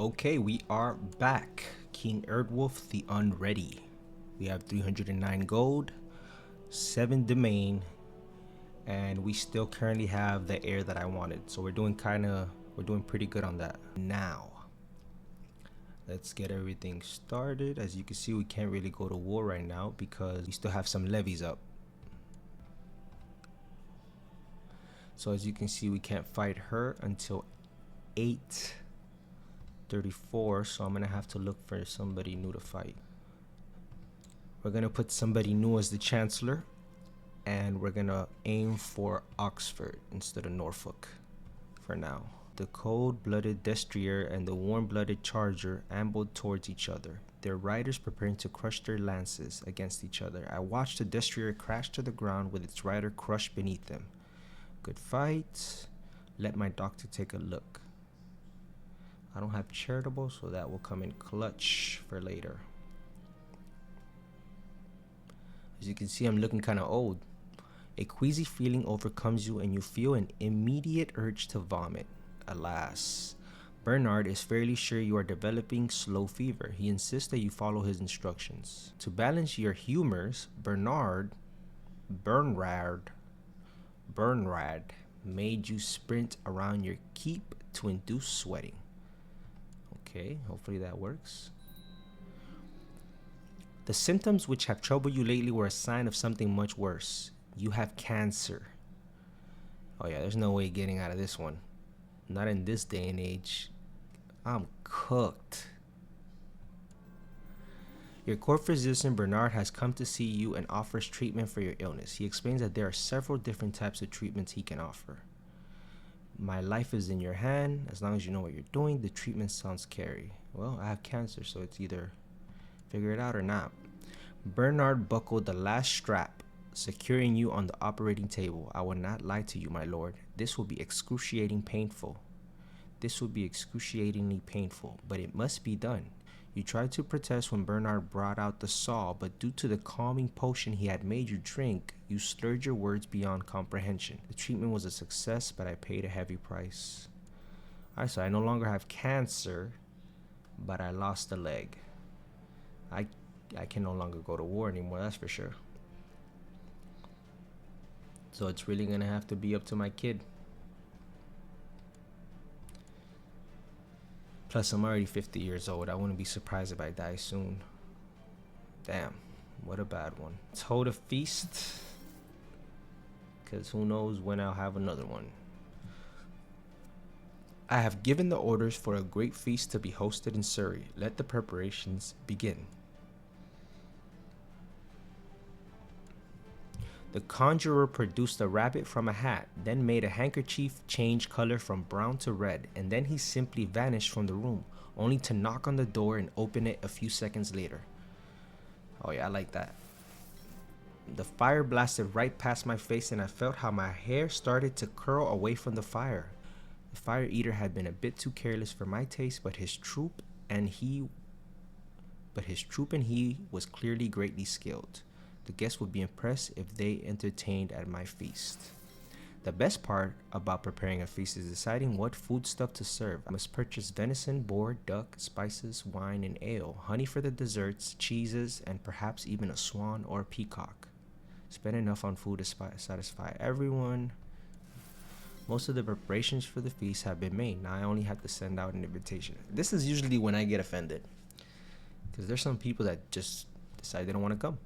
Okay, we are back. King Erdwolf the Unready. We have 309 gold, 7 domain, and we still currently have the heir that I wanted. So we're doing pretty good on that. Now, let's get everything started. As you can see, we can't really go to war right now because we still have some levies up. So as you can see, we can't fight her until 8:34, so I'm gonna have to look for somebody new to fight. We're gonna put somebody new as the chancellor, and we're gonna aim for Oxford instead of Norfolk for now. The cold-blooded destrier and the warm-blooded charger ambled towards each other, their riders preparing to crush their lances against each other. I watched the destrier crash to the ground with its rider crushed beneath them. Good fight. Let my doctor take a look. I don't have charitable, so that will come in clutch for later. As you can see, I'm looking kind of old. A queasy feeling overcomes you and you feel an immediate urge to vomit. Alas, Bernard is fairly sure you are developing slow fever. He insists that you follow his instructions. To balance your humors, Bernard made you sprint around your keep to induce sweating. Okay, hopefully that works. The symptoms which have troubled you lately were a sign of something much worse. You have cancer. Oh yeah, there's no way getting out of this one. Not in this day and age. I'm cooked. Your court physician Bernard has come to see you and offers treatment for your illness. He explains that there are several different types of treatments he can offer. My life is in your hand. As long as you know what you're doing, the treatment sounds scary. Well, I have cancer, so it's either figure it out or not. Bernard buckled the last strap, securing you on the operating table. I will not lie to you, my lord. This will be excruciatingly painful, but it must be done. You tried to protest when Bernard brought out the saw, but due to the calming potion he had made you drink, you slurred your words beyond comprehension. The treatment was a success, but I paid a heavy price. Alright, so I no longer have cancer, but I lost a leg. I can no longer go to war anymore, that's for sure. So it's really gonna have to be up to my kid. Plus, I'm already 50 years old. I wouldn't be surprised if I die soon. Damn, what a bad one. Let's hold a feast, because who knows when I'll have another one. I have given the orders for a great feast to be hosted in Surrey. Let the preparations begin. The conjurer produced a rabbit from a hat, then made a handkerchief change color from brown to red, and then he simply vanished from the room, only to knock on the door and open it a few seconds later. Oh yeah, I like that. The fire blasted right past my face and I felt how my hair started to curl away from the fire. The fire eater had been a bit too careless for my taste, but his troop and he was clearly greatly skilled. The guests would be impressed if they entertained at my feast. The best part about preparing a feast is deciding what foodstuff to serve. I must purchase venison, boar, duck, spices, wine, and ale, honey for the desserts, cheeses, and perhaps even a swan or a peacock. Spend enough on food to satisfy everyone. Most of the preparations for the feast have been made. Now I only have to send out an invitation. This is usually when I get offended, because there's some people that just decide they don't want to come.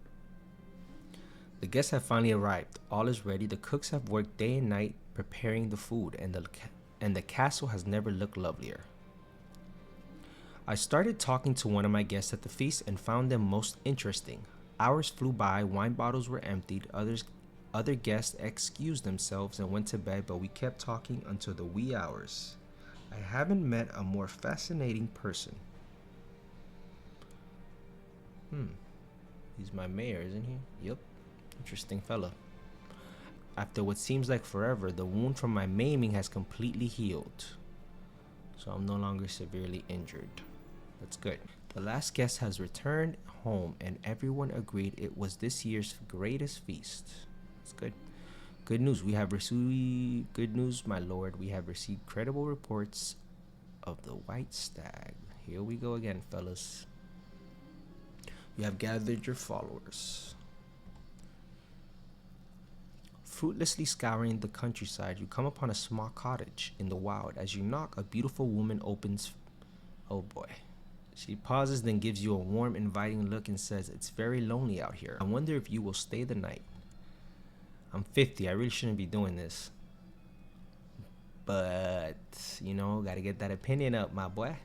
The guests have finally arrived. All is ready. The cooks have worked day and night preparing the food, and the castle has never looked lovelier. I started talking to one of my guests at the feast and found them most interesting. Hours flew by, wine bottles were emptied, other guests excused themselves and went to bed, but we kept talking until the wee hours. I haven't met a more fascinating person. He's my mayor, isn't he? Yep. Interesting fella. After what seems like forever, the wound from my maiming has completely healed. So I'm no longer severely injured. That's good. The last guest has returned home and everyone agreed it was this year's greatest feast. That's good. Good news, my lord. We have received credible reports of the white stag. Here we go again, fellas. You have gathered your followers. Fruitlessly scouring the countryside, you come upon a small cottage in the wild. As you knock, a beautiful woman opens. Oh boy. She pauses, then gives you a warm, inviting look and says, "It's very lonely out here. I wonder if you will stay the night." I'm 50. I really shouldn't be doing this. But, you know, gotta get that opinion up, my boy.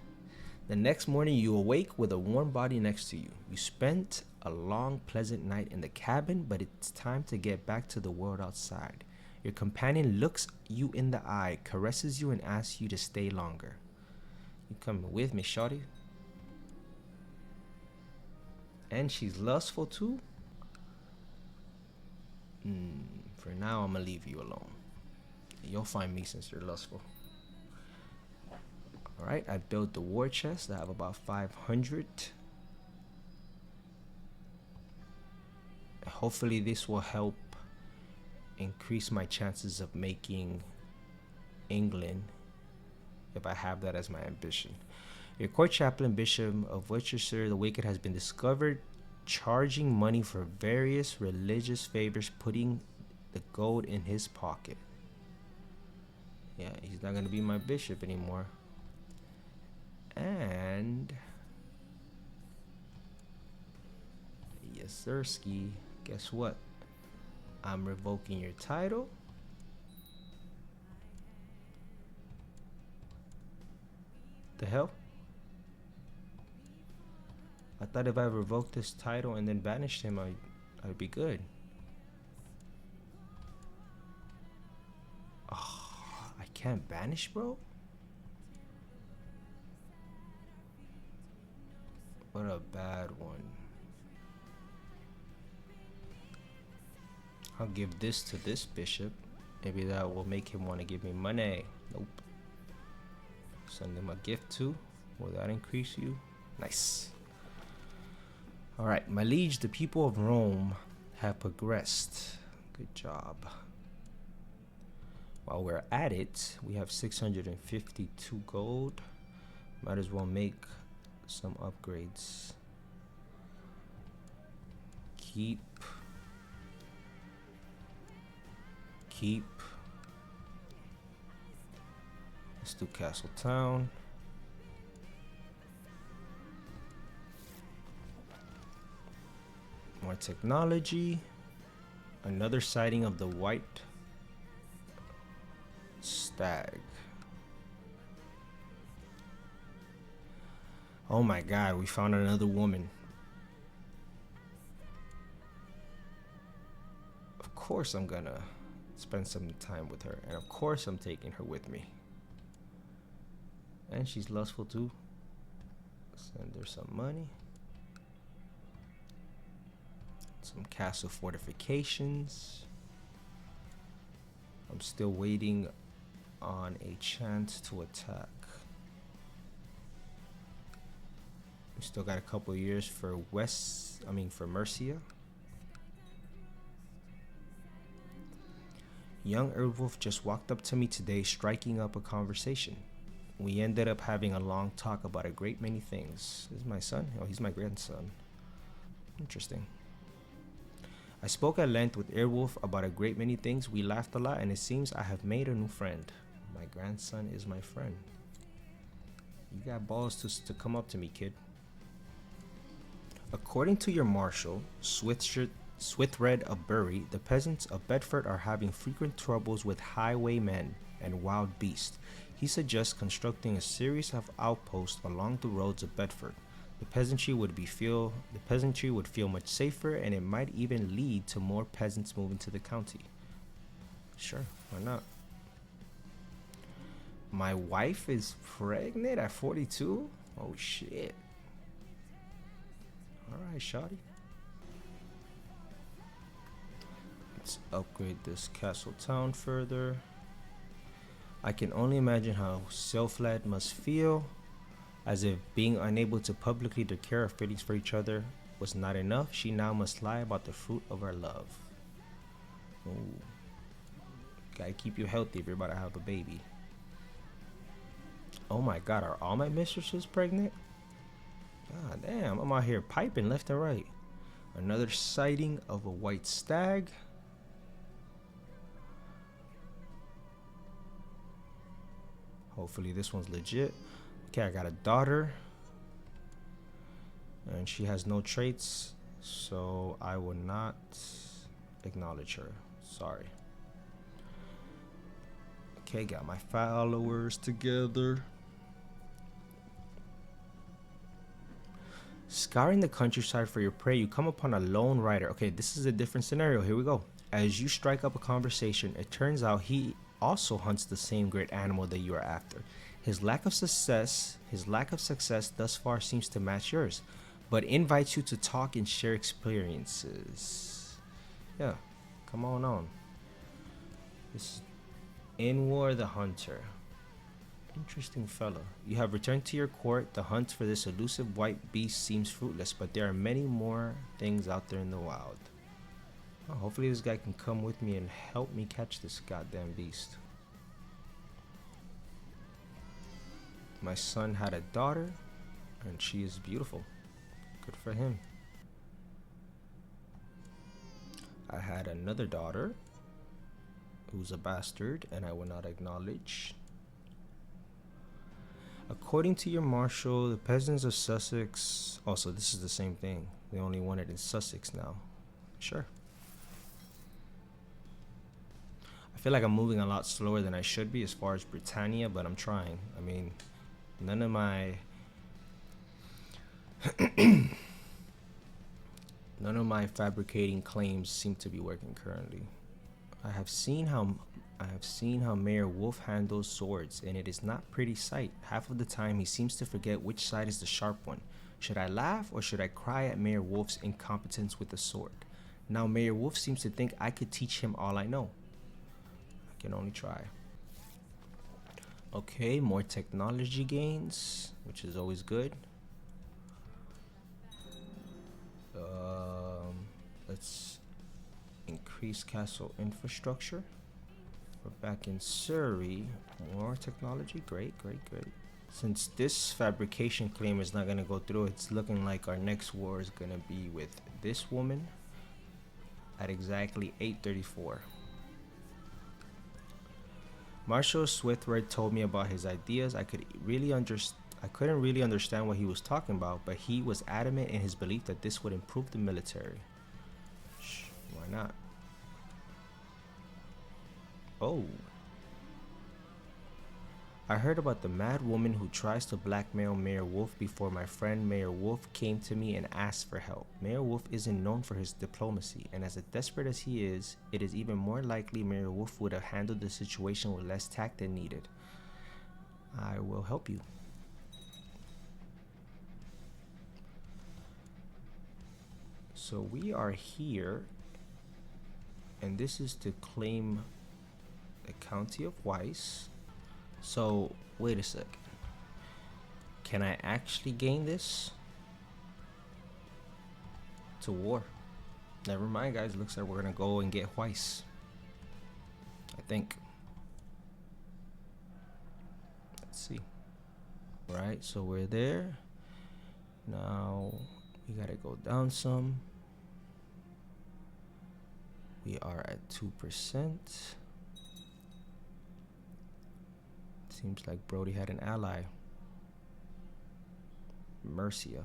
The next morning, you awake with a warm body next to you. You spent a long, pleasant night in the cabin, but it's time to get back to the world outside. Your companion looks you in the eye, caresses you, and asks you to stay longer. You coming with me, shawty? And she's lustful too? For now, I'm gonna leave you alone. You'll find me since you're lustful. Alright, I built the war chest. I have about 500. Hopefully this will help increase my chances of making England, if I have that as my ambition. Your court chaplain, Bishop of Worcester the Wicked, has been discovered charging money for various religious favors, putting the gold in his pocket. Yeah, he's not going to be my bishop anymore. And yes, sirski. Guess what? I'm revoking your title. The hell? I thought if I revoked this title and then banished him, I'd be good. Oh, I can't banish, bro? What a bad one. I'll give this to this bishop. Maybe that will make him want to give me money. Nope. Send him a gift too. Will that increase you? Nice. Alright, my liege, the people of Rome have progressed. Good job. While we're at it, we have 652 gold. Might as well make some upgrades. Keep. Let's do Castle Town. More technology. Another sighting of the white stag. Oh my god, we found another woman. Of course I'm gonna spend some time with her, and of course I'm taking her with me. And she's lustful too. Send her some money. Some castle fortifications. I'm still waiting on a chance to attack. We still got a couple years for for Mercia. Young Erdwolf just walked up to me today, striking up a conversation. We ended up having a long talk about a great many things. This is my son? Oh, he's my grandson. Interesting. I spoke at length with Airwolf about a great many things. We laughed a lot, and it seems I have made a new friend. My grandson is my friend. You got balls to come up to me, kid. According to your marshal, Swithred of Bury, the peasants of Bedford are having frequent troubles with highwaymen and wild beasts. He suggests constructing a series of outposts along the roads of Bedford. The peasantry would feel much safer, and it might even lead to more peasants moving to the county. Sure, why not? My wife is pregnant at 42? Oh shit. Alright, shawty. Let's upgrade this castle town further. I can only imagine how Sylphlad must feel, as if being unable to publicly declare her feelings for each other was not enough. She now must lie about the fruit of her love. Ooh. Gotta keep you healthy if you're about to have a baby. Oh my god, are all my mistresses pregnant? God damn, I'm out here piping left and right. Another sighting of a white stag. Hopefully this one's legit. Okay, I got a daughter. And she has no traits, so I will not acknowledge her. Sorry. Okay, got my followers together. Scouring the countryside for your prey, you come upon a lone rider. Okay, this is a different scenario. Here we go. As you strike up a conversation, it turns out he also hunts the same great animal that you are after. His lack of success thus far seems to match yours, but invites you to talk and share experiences. Yeah, come on. This is Inwar the Hunter. Interesting fellow. You have returned to your court. The hunt for this elusive white beast seems fruitless, but there are many more things out there in the wild. Oh, hopefully this guy can come with me and help me catch this goddamn beast. My son had a daughter, and she is beautiful. Good for him. I had another daughter who's a bastard, and I will not acknowledge. According to your marshal, the peasants of Sussex... Also, this is the same thing. They only want it in Sussex now. Sure. I feel like I'm moving a lot slower than I should be as far as Britannia, but I'm trying. I mean, none of my... None of my fabricating claims seem to be working currently. I have seen how Mayor Wolf handles swords, and it is not pretty sight. Half of the time he seems to forget which side is the sharp one. Should I laugh or should I cry at Mayor Wolf's incompetence with the sword? Now Mayor Wolf seems to think I could teach him all I know. I can only try. Okay, more technology gains, which is always good. Let's increase castle infrastructure. We're back in Surrey. More technology. Great. Since this fabrication claim is not going to go through, it's looking like our next war is going to be with this woman at exactly 8:34. Marshal Swithred told me about his ideas. I couldn't really understand what he was talking about, but he was adamant in his belief that this would improve the military. Why not? Oh. I heard about the mad woman who tries to blackmail Mayor Wolf before my friend Mayor Wolf came to me and asked for help. Mayor Wolf isn't known for his diplomacy, and as desperate as he is, it is even more likely Mayor Wolf would have handled the situation with less tact than needed. I will help you. So we are here, and this is to claim the county of Weiss. So wait a second. Can I actually gain this? To war. Never mind, guys. Looks like we're gonna go and get Weiss. I think. Let's see. Right, so we're there. Now we gotta go down some. We are at 2%. Seems like Brody had an ally. Mercia.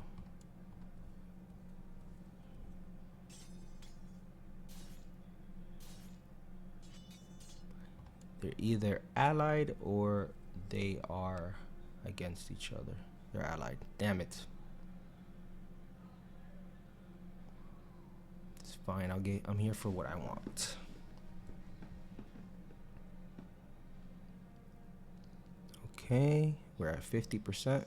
They're either allied or they are against each other. They're allied. Damn it. It's fine. I'm here for what I want. Okay, we're at 50%.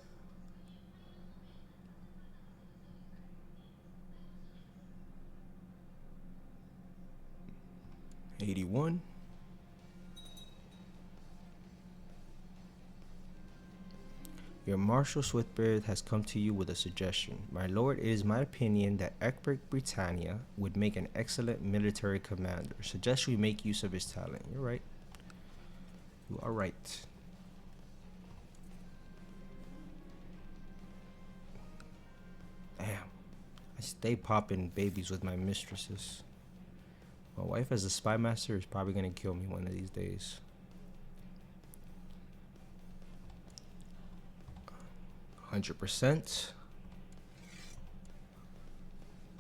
$81. Your Marshal Swithbeard has come to you with a suggestion. My lord, it is my opinion that Egbert Britannia would make an excellent military commander. Suggest we make use of his talent. You're right. You are right. I stay popping babies with my mistresses. My wife as a spy master is probably gonna kill me one of these days. 100%.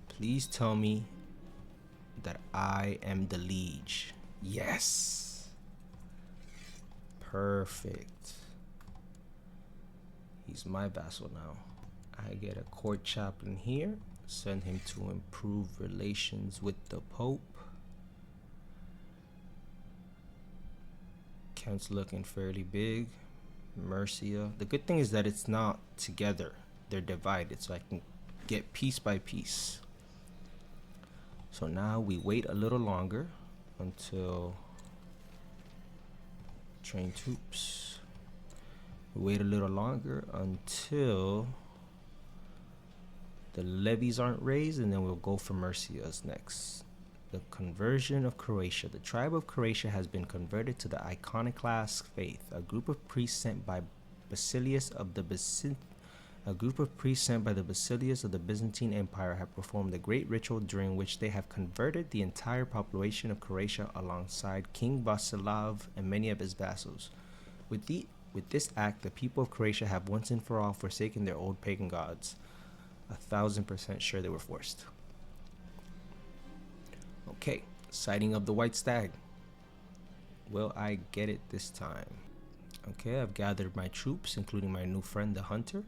Please tell me that I am the liege. Yes. Perfect. He's my vassal now. I get a court chaplain here. Send him to improve relations with the Pope. Kent's looking fairly big. Mercia. The good thing is that it's not together. They're divided, so I can get piece by piece. So now we wait a little longer until train troops. We wait a little longer until the levies aren't raised, and then we'll go for Mercia's next. The conversion of Croatia. The tribe of Croatia has been converted to the iconoclast faith. A group of priests sent by Basilius of the Byzantine Empire have performed a great ritual during which they have converted the entire population of Croatia alongside King Vasilav and many of his vassals. With this act, the people of Croatia have once and for all forsaken their old pagan gods. 1,000% sure they were forced. Okay, sighting of the white stag. Will I get it this time? Okay, I've gathered my troops, including my new friend, the hunter.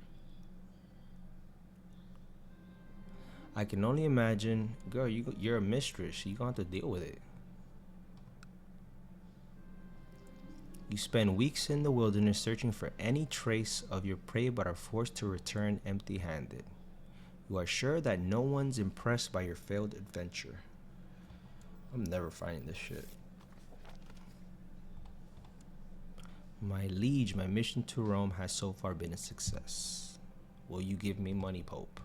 I can only imagine, girl, you're a mistress. You're going to have to deal with it. You spend weeks in the wilderness searching for any trace of your prey, but are forced to return empty-handed. You are sure that no one's impressed by your failed adventure. I'm never finding this shit. My liege, my mission to Rome has so far been a success. Will you give me money, Pope?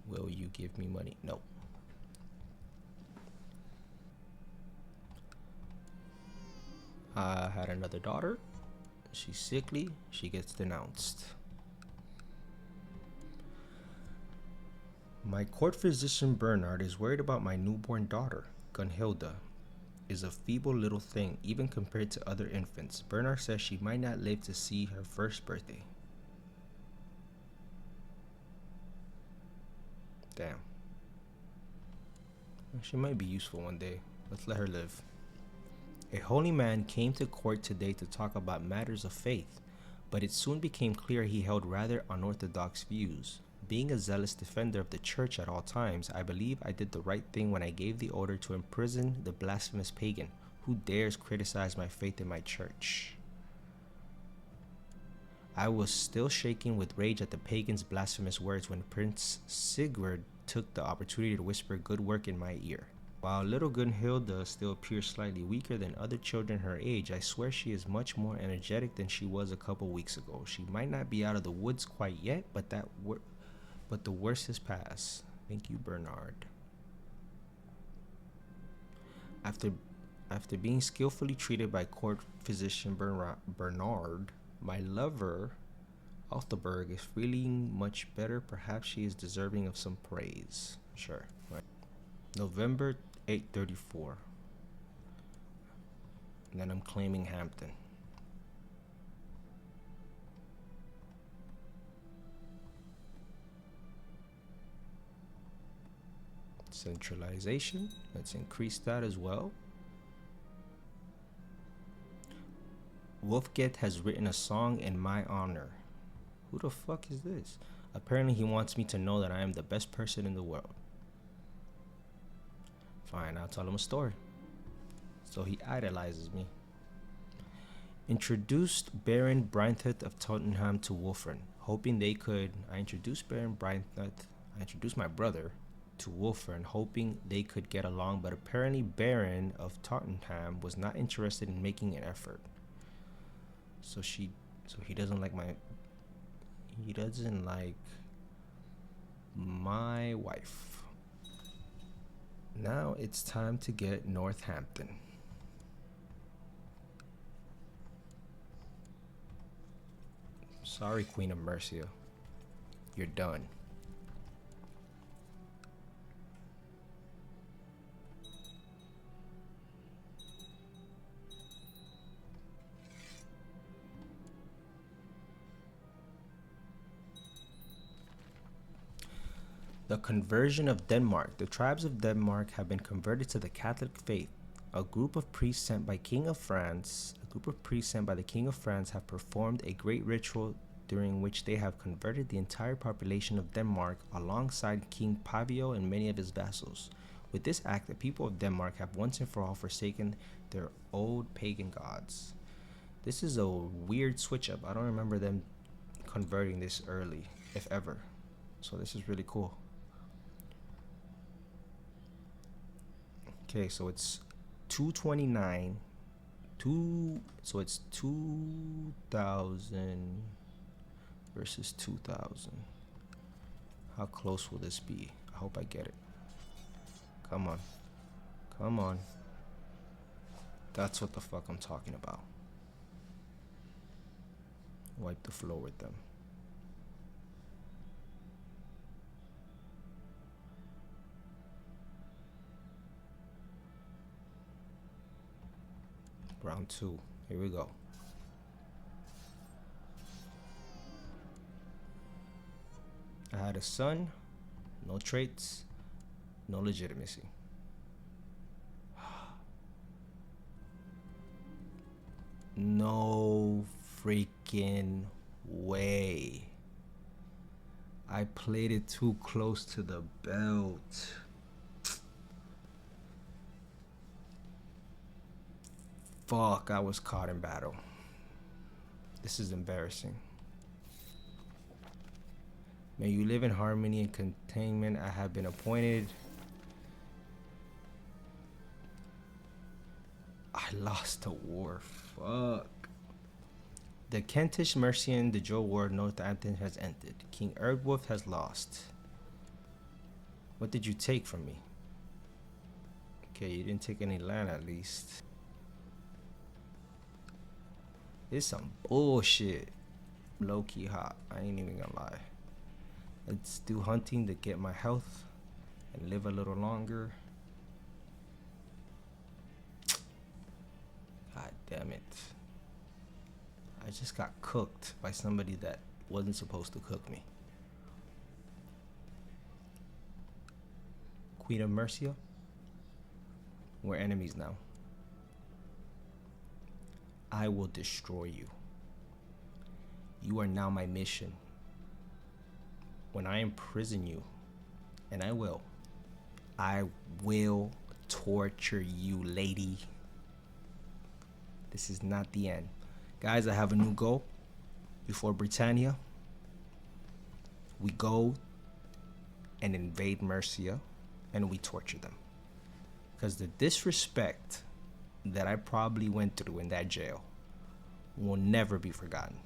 Will you give me money? No. I had another daughter. She's sickly. She gets denounced. My court physician Bernard is worried about my newborn daughter. Gunhilda is a feeble little thing, even compared to other infants. Bernard says she might not live to see her first birthday. Damn. She might be useful one day. Let's let her live. A holy man came to court today to talk about matters of faith, but it soon became clear he held rather unorthodox views. Being a zealous defender of the church at all times, I believe I did the right thing when I gave the order to imprison the blasphemous pagan. Who dares criticize my faith in my church? I was still shaking with rage at the pagan's blasphemous words when Prince Sigurd took the opportunity to whisper good work in my ear. While little Gunhilda still appears slightly weaker than other children her age, I swear she is much more energetic than she was a couple weeks ago. She might not be out of the woods quite yet, but the worst has passed. Thank you, Bernard. After being skillfully treated by court physician Bernard, my lover, Altheberg, is feeling much better. Perhaps she is deserving of some praise. Sure. Right. November 834. And then I'm claiming Hampton. Centralization. Let's increase that as well. Wolfget has written a song in my honor. Who the fuck is this? Apparently he wants me to know that I am the best person in the world. Fine, I'll tell him a story. So he idolizes me. Introduced Baron Breinthut of Tottenham to Wolfram, hoping they could. I introduced my brother to Wolfram, hoping they could get along, but apparently Baron of Tottenham was not interested in making an effort. So he doesn't like my wife. Now it's time to get Northampton. Sorry, Queen of Mercia. You're done. The conversion of Denmark. The tribes of Denmark have been converted to the Catholic faith. A group of priests sent by the King of France have performed a great ritual during which they have converted the entire population of Denmark alongside King Pavio and many of his vassals. With this act, the people of Denmark have once and for all forsaken their old pagan gods. This is a weird switch up. I don't remember them converting this early, if ever. So this is really cool. Okay, so it's 229. So it's 2000 versus 2000. How close will this be? I hope I get it. Come on. Come on. That's what the fuck I'm talking about. Wipe the floor with them. Round 2. Here we go. I had a son, no traits, no legitimacy. No freaking way. I played it too close to the belt. Fuck, I was caught in battle. This is embarrassing. May you live in harmony and containment. I have been appointed. I lost the war. Fuck. The Kentish Mercian, the Joe War, Northampton has ended. King Erdwulf has lost. What did you take from me? Okay, you didn't take any land at least. This is some bullshit. Low-key hot. I ain't even gonna lie. Let's do hunting to get my health and live a little longer. God damn it. I just got cooked by somebody that wasn't supposed to cook me. Queen of Mercia. We're enemies now. I will destroy you. You are now my mission. When I imprison you, and I will torture you, lady. This is not the end. Guys, I have a new goal. Before Britannia, we go and invade Mercia and we torture them. Because the disrespect that I probably went through in that jail will never be forgotten.